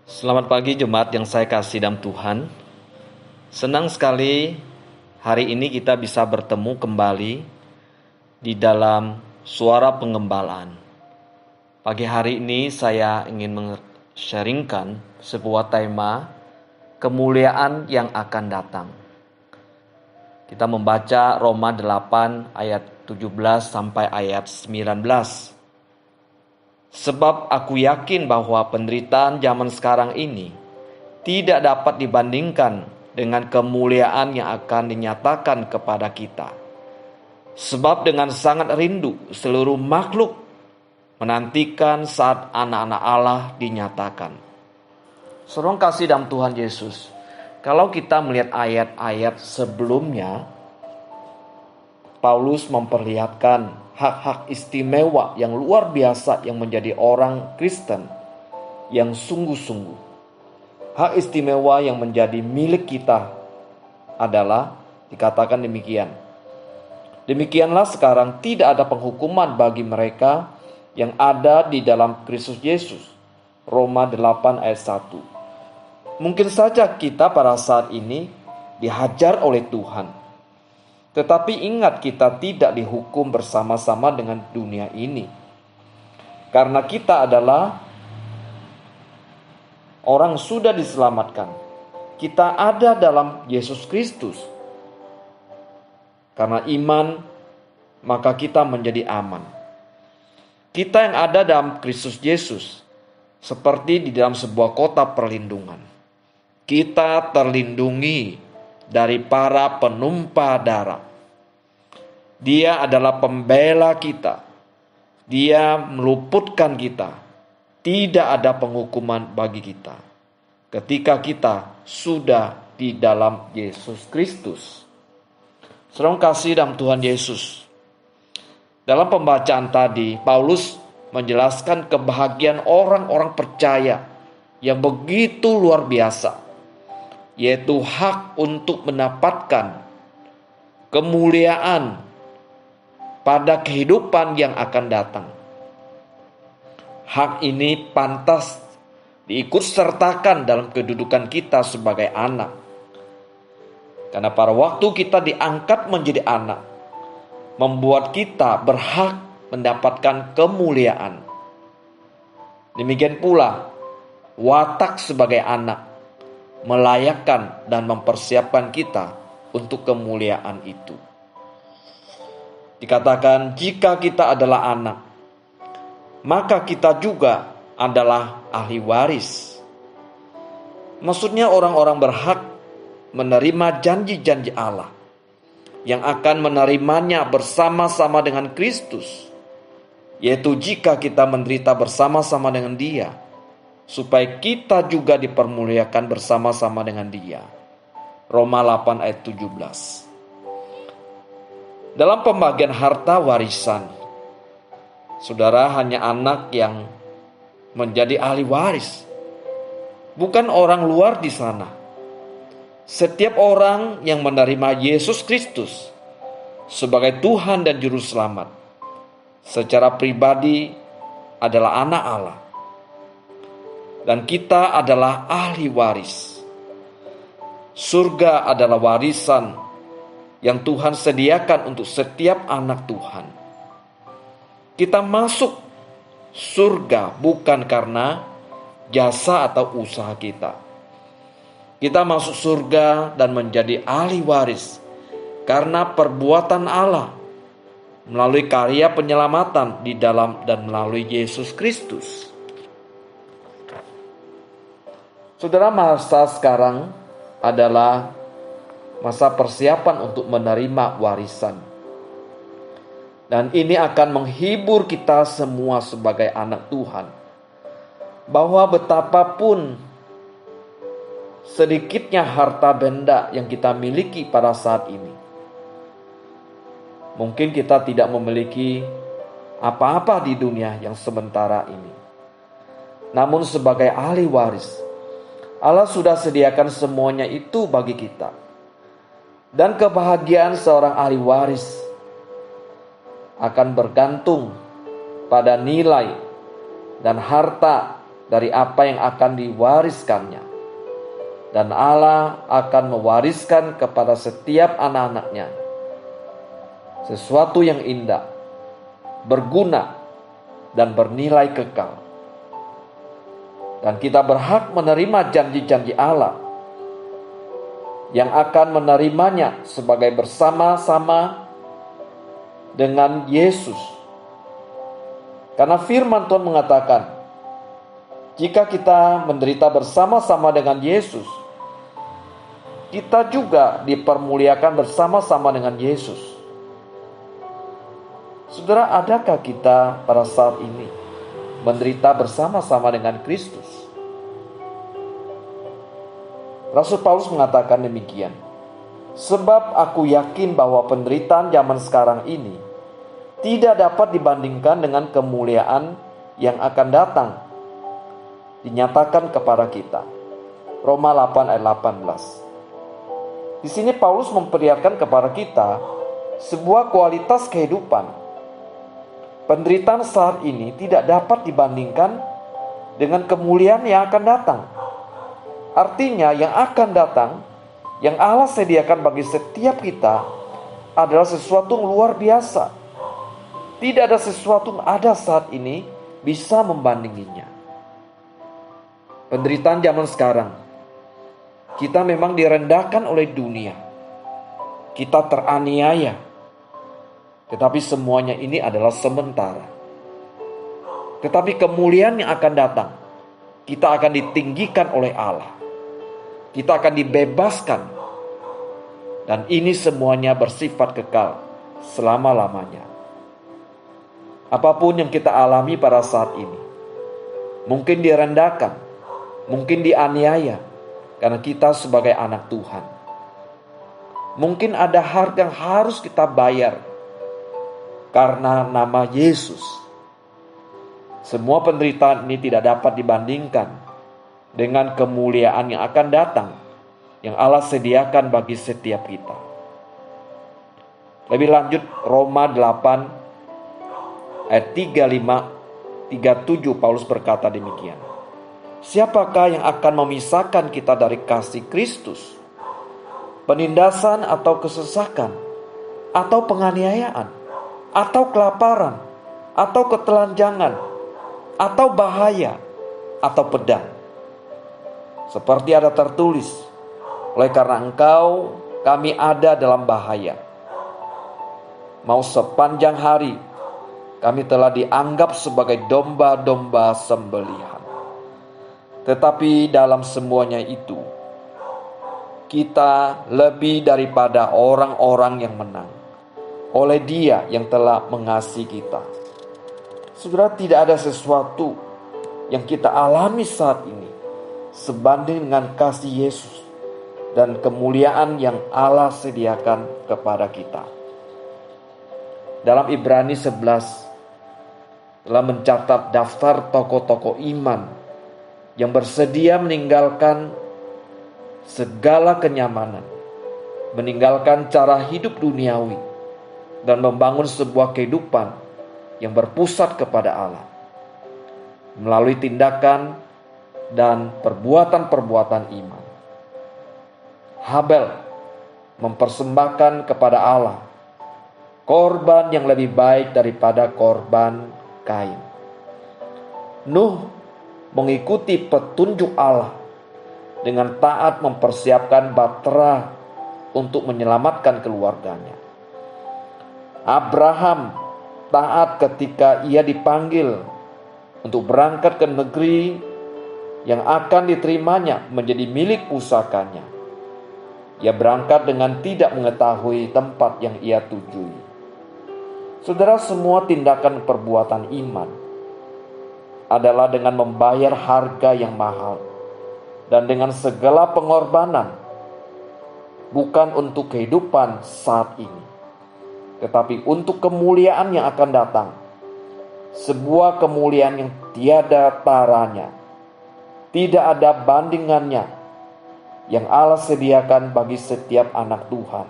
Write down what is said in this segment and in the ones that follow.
Selamat pagi jemaat yang saya kasih dalam Tuhan. Senang sekali hari ini kita bisa bertemu kembali di dalam suara pengembalaan. Pagi hari ini saya ingin sharingkan sebuah tema kemuliaan yang akan datang. Kita membaca Roma 8 ayat 17 sampai ayat 19. Sebab aku yakin bahwa penderitaan zaman sekarang ini tidak dapat dibandingkan dengan kemuliaan yang akan dinyatakan kepada kita. Sebab dengan sangat rindu seluruh makhluk menantikan saat anak-anak Allah dinyatakan. Saudara kasih dalam Tuhan Yesus, kalau kita melihat ayat-ayat sebelumnya, Paulus memperlihatkan hak-hak istimewa yang luar biasa yang menjadi orang Kristen yang sungguh-sungguh. Hak istimewa yang menjadi milik kita adalah dikatakan demikian. Demikianlah sekarang tidak ada penghukuman bagi mereka yang ada di dalam Kristus Yesus. Roma 8 ayat 1. Mungkin saja kita pada saat ini dihajar oleh Tuhan. Tetapi ingat, kita tidak dihukum bersama-sama dengan dunia ini. Karena kita adalah orang sudah diselamatkan. Kita ada dalam Yesus Kristus. Karena iman, maka kita menjadi aman. Kita yang ada dalam Kristus Yesus, seperti di dalam sebuah kota perlindungan. Kita terlindungi dari para penumpah darah. Dia adalah pembela kita. Dia meluputkan kita. Tidak ada penghukuman bagi kita ketika kita sudah di dalam Yesus Kristus. Saudara kasih dalam Tuhan Yesus, dalam pembacaan tadi Paulus menjelaskan kebahagiaan orang-orang percaya yang begitu luar biasa, yaitu hak untuk mendapatkan kemuliaan pada kehidupan yang akan datang. Hak ini pantas diikut sertakan dalam kedudukan kita sebagai anak. Karena pada waktu kita diangkat menjadi anak, membuat kita berhak mendapatkan kemuliaan. Demikian pula watak sebagai anak melayakkan dan mempersiapkan kita untuk kemuliaan itu. Dikatakan jika kita adalah anak, maka kita juga adalah ahli waris. Maksudnya orang-orang berhak menerima janji-janji Allah yang akan menerimanya bersama-sama dengan Kristus, yaitu jika kita menderita bersama-sama dengan Dia, supaya kita juga dipermuliakan bersama-sama dengan Dia. Roma 8 ayat 17. Dalam pembagian harta warisan, saudara hanya anak yang menjadi ahli waris, bukan orang luar di sana. Setiap orang yang menerima Yesus Kristus sebagai Tuhan dan Juru Selamat, secara pribadi adalah anak Allah. Dan kita adalah ahli waris. Surga adalah warisan yang Tuhan sediakan untuk setiap anak Tuhan. Kita masuk surga bukan karena jasa atau usaha kita. Kita masuk surga dan menjadi ahli waris karena perbuatan Allah melalui karya penyelamatan di dalam dan melalui Yesus Kristus. Saudara, masa sekarang adalah masa persiapan untuk menerima warisan. Dan ini akan menghibur kita semua sebagai anak Tuhan, bahwa betapapun sedikitnya harta benda yang kita miliki pada saat ini, mungkin kita tidak memiliki apa-apa di dunia yang sementara ini. Namun sebagai ahli waris, Allah sudah sediakan semuanya itu bagi kita. Dan kebahagiaan seorang ahli waris akan bergantung pada nilai dan harta dari apa yang akan diwariskannya. Dan Allah akan mewariskan kepada setiap anak-anaknya sesuatu yang indah, berguna, dan bernilai kekal. Dan kita berhak menerima janji-janji Allah yang akan menerimanya sebagai bersama-sama dengan Yesus. Karena firman Tuhan mengatakan, jika kita menderita bersama-sama dengan Yesus, kita juga dipermuliakan bersama-sama dengan Yesus. Saudara, adakah kita pada saat ini menderita bersama-sama dengan Kristus? Rasul Paulus mengatakan demikian. Sebab aku yakin bahwa penderitaan zaman sekarang ini tidak dapat dibandingkan dengan kemuliaan yang akan datang dinyatakan kepada kita. Roma 8 ayat 18. Di sini Paulus memperlihatkan kepada kita sebuah kualitas kehidupan. Penderitaan saat ini tidak dapat dibandingkan dengan kemuliaan yang akan datang. Artinya yang akan datang, yang Allah sediakan bagi setiap kita adalah sesuatu yang luar biasa. Tidak ada sesuatu yang ada saat ini bisa membandinginya. Penderitaan zaman sekarang, kita memang direndahkan oleh dunia. Kita teraniaya. Tetapi semuanya ini adalah sementara. Tetapi kemuliaan yang akan datang, kita akan ditinggikan oleh Allah. Kita akan dibebaskan. Dan ini semuanya bersifat kekal selama-lamanya. Apapun yang kita alami pada saat ini, mungkin direndahkan, mungkin dianiaya, karena kita sebagai anak Tuhan. Mungkin ada harga yang harus kita bayar karena nama Yesus. Semua penderitaan ini tidak dapat dibandingkan dengan kemuliaan yang akan datang, yang Allah sediakan bagi setiap kita. Lebih lanjut, Roma 8 ayat 35-37 Paulus berkata demikian. Siapakah yang akan memisahkan kita dari kasih Kristus? Penindasan atau kesesakan? Atau penganiayaan? Atau kelaparan? Atau ketelanjangan? Atau bahaya? Atau pedang? Seperti ada tertulis, oleh karena engkau kami ada dalam bahaya. Mau sepanjang hari kami telah dianggap sebagai domba-domba sembelihan. Tetapi dalam semuanya itu, kita lebih daripada orang-orang yang menang oleh Dia yang telah mengasihi kita. Saudara, tidak ada sesuatu yang kita alami saat ini sebanding dengan kasih Yesus dan kemuliaan yang Allah sediakan kepada kita. Dalam Ibrani 11 telah mencatat daftar tokoh-tokoh iman yang bersedia meninggalkan segala kenyamanan, meninggalkan cara hidup duniawi, dan membangun sebuah kehidupan yang berpusat kepada Allah melalui tindakan dan perbuatan-perbuatan iman. Habel mempersembahkan kepada Allah korban yang lebih baik daripada korban Kain. Nuh mengikuti petunjuk Allah dengan taat mempersiapkan bahtera untuk menyelamatkan keluarganya. Abraham taat ketika ia dipanggil untuk berangkat ke negeri yang akan diterimanya menjadi milik pusakanya. Ia berangkat dengan tidak mengetahui tempat yang ia tujui. Saudara, semua tindakan perbuatan iman adalah dengan membayar harga yang mahal dan dengan segala pengorbanan, bukan untuk kehidupan saat ini, tetapi untuk kemuliaan yang akan datang, sebuah kemuliaan yang tiada taranya, tidak ada bandingannya, yang Allah sediakan bagi setiap anak Tuhan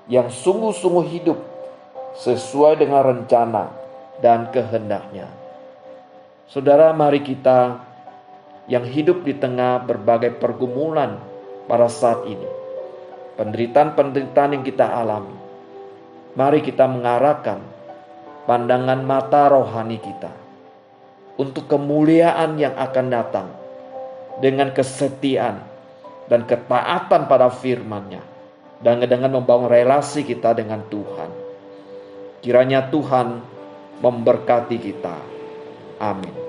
yang sungguh-sungguh hidup sesuai dengan rencana dan kehendaknya. Saudara, mari kita yang hidup di tengah berbagai pergumulan pada saat ini, penderitaan-penderitaan yang kita alami. Mari kita mengarahkan pandangan mata rohani kita untuk kemuliaan yang akan datang dengan kesetiaan dan ketaatan pada firman-Nya, dan dengan membangun relasi kita dengan Tuhan. Kiranya Tuhan memberkati kita. Amin.